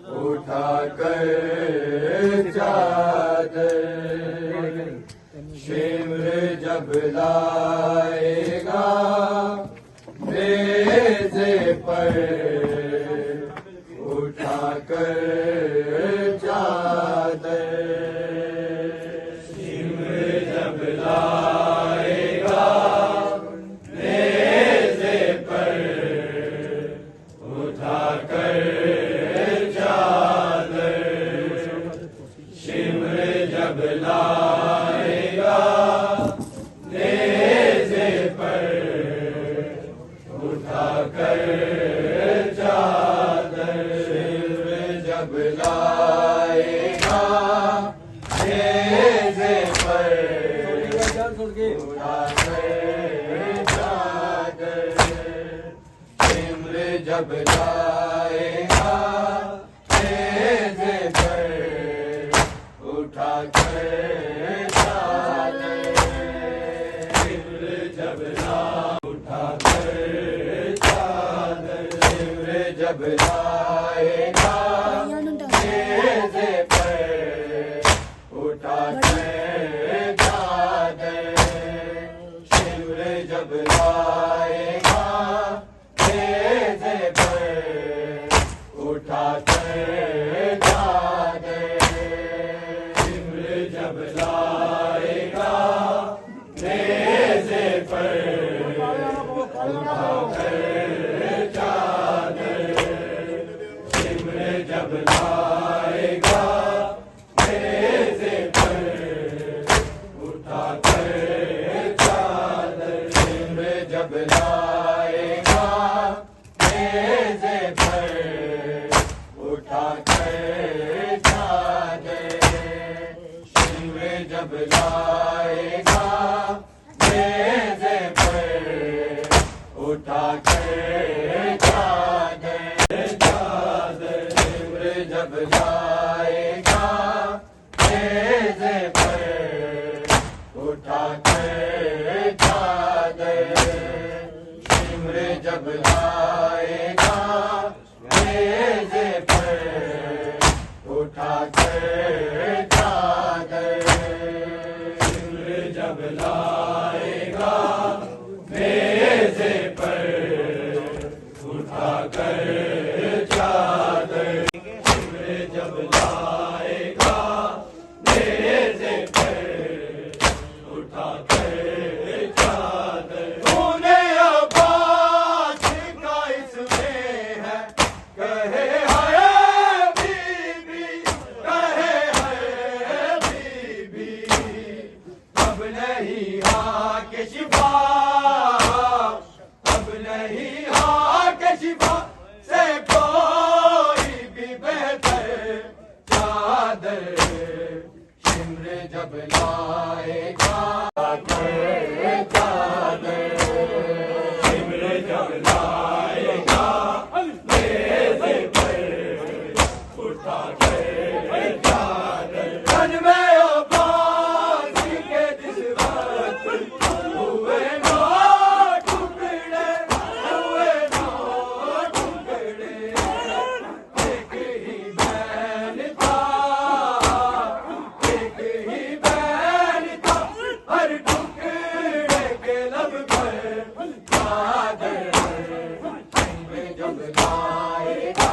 اٹھا کر چادر شمر جب لائے گا نیزے پر اٹھا کر چادر شمر جب لائے گا نیزے پر اٹھا کر جب لائے گا نیزے پر اٹھا کر چادر جب لائے گا نیزے پر اٹھا کر چادر سمر جب لائے گا نیزے پر اٹھا کر چادر سمر جب اٹھا کر چادر سمر جب لائے گا نیزے پر اٹھا کر چادر سمر جب لائے گا نیزے پر اٹھا کر جب لائے گا نیزے پر اٹھا کر چادر سمر جب لائے گا نیزے پر اٹھا کر چادر سمر جب لائے گا نیزے پر اٹھا کر چادر جب لائے گا نیزے پر اٹھا کر چادر چادر سمر جب لائے گا نیزے پر اٹھا کر چادر سمر جب لائے گا نیزے پر اٹھا کر جب لائے گا نیزے پر اٹھا کر چادر سمر جب لائے گا نیزے پر اٹھا کر چادر سونے عباس کا اس میں ہے کہے ہے بی بی کہے ہے بی بی اب نہیں ہاں کہ شفا اب نہیں ہاں کہ شفا سے کوئی بھی بہتر چادر سمر جب لائے گا چادر سمر جب لائے گا نیزے پر اٹھا کر چادر تن میں جب لائے گا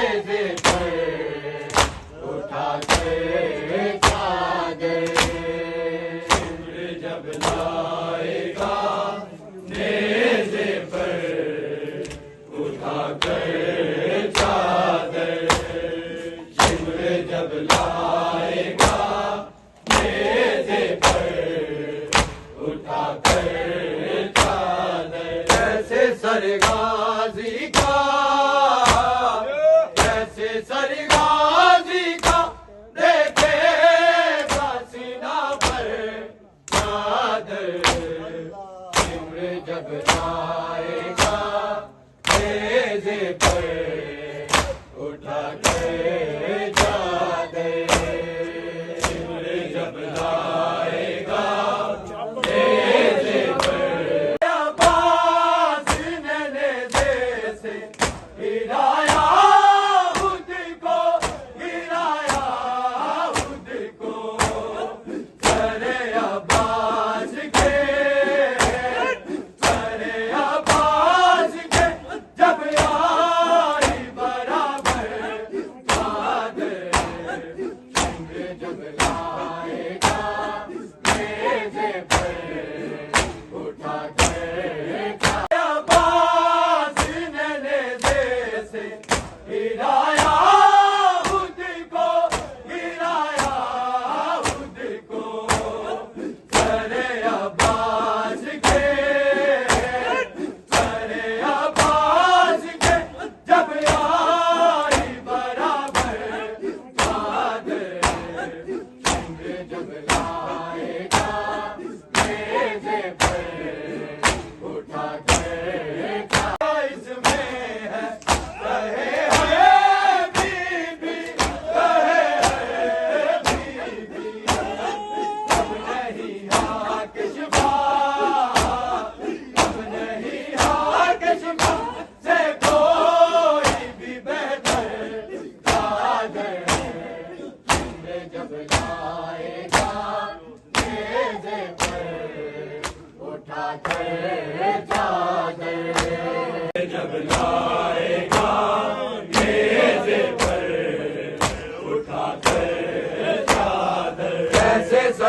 نیزے پر اٹھا کر چادر سمر جب لائے گا نیزے پر اٹھا کر چادر سمر جب لائے گا نیزے پر اٹھا کر سرغازی کا جیسے سرغازی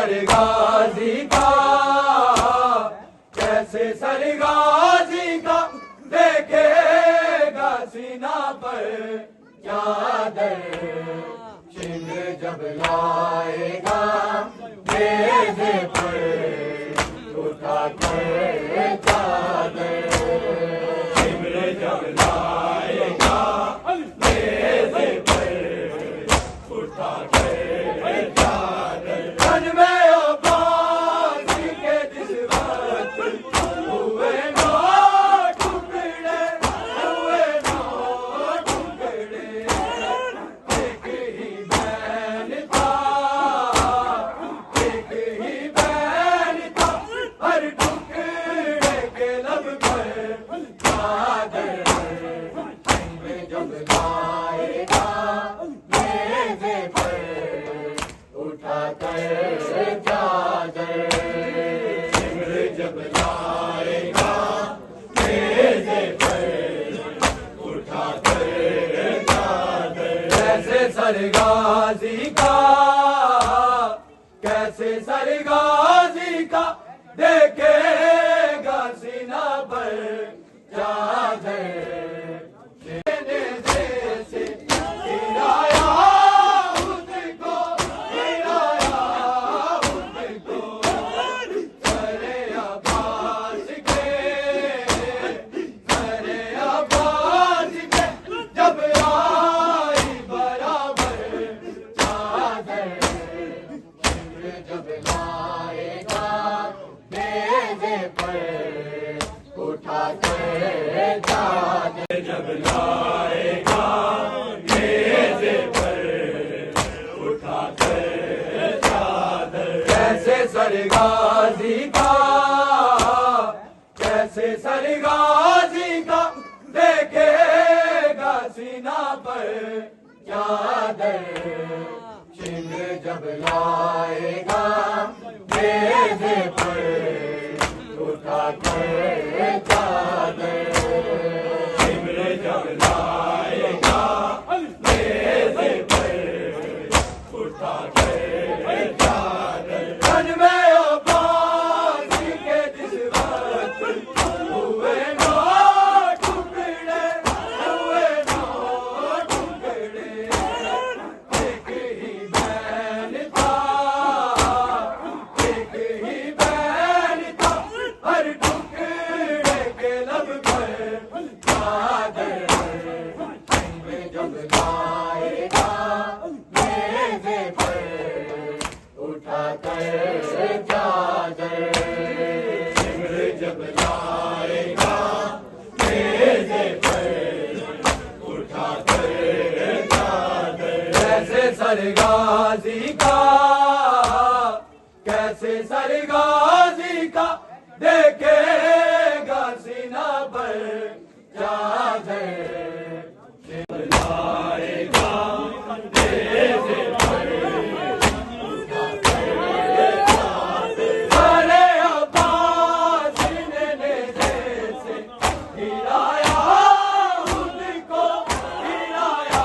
سرغازی کا کیسے سرغازی کا دیکھے گا سینہ پر چادر چندر جب لائے گا نیزے پر اٹھا کر چادر چندر جب لائے گا نیزے پر اٹھا کر چادر تن میں عباس کے جس وقت ہوئے نو ٹکڑے ہوئے نو ٹکڑے ایک ہی بین تھا ایک ہی بین تھا ہر ٹکڑے کے لب پر چادر جب لائے گا نیزے پر اٹھا کر چادر جب لائے گا نیزے پر اٹھا کر چادر کیسے سرغازی کا کیسے سرغازی کا دیکھے گا سینہ پر چادر جب لائے گا نیزے پر اٹھا کر چادر جب لائے گا نیزے پر اٹھا کر چادر کیسے سرغازی کا کیسے سرغازی کا دیکھے گا سینہ پر چادر چندر جب لائے گا نیزے پر اٹھا کر چادر چندر جب لائے گا نیزے پر اٹھا کر چادر تن میں عباس کے جس وقت ہوئے نو ٹکڑے ہوئے نو ٹکڑے ایک ہی بین تھا ایک ہی بین تھا ہر ٹکڑے کے لب پر چادر جب لائے گا نیزے پر اٹھا کر چادر جب لائے گا نیزے پر اٹھا کر چادر کیسے سرغازی کا کیسے سرغازی کا دیکھے گا سینہ پر چادر جب لائے گا نیزے پر اٹھا کر چادر ارے عباس نے نیزے سے گرایا ان کو گرایا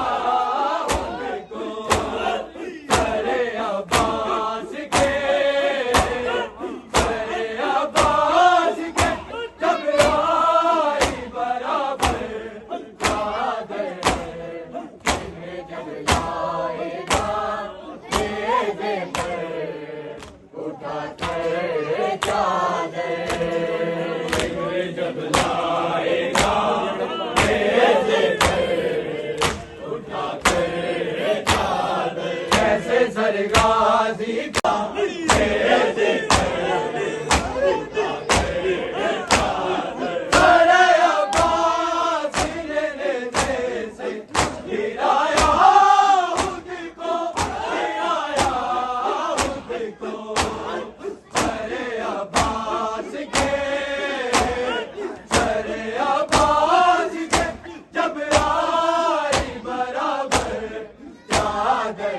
ان کو ارے عباس کے ارے عباس کے جب آئی برابر چادر جب لائے گا نیزے پر اٹھا کر چادر جب لائے گا نیزے پر اٹھا کر چادر کیسے سرغازی کا نیزے پر اٹھا کر چادر ارے عباس نے نیزے سے گرایا ان کو گرایا ان کو ارے عباس کے ارے عباس کے جب آئی برابر چادر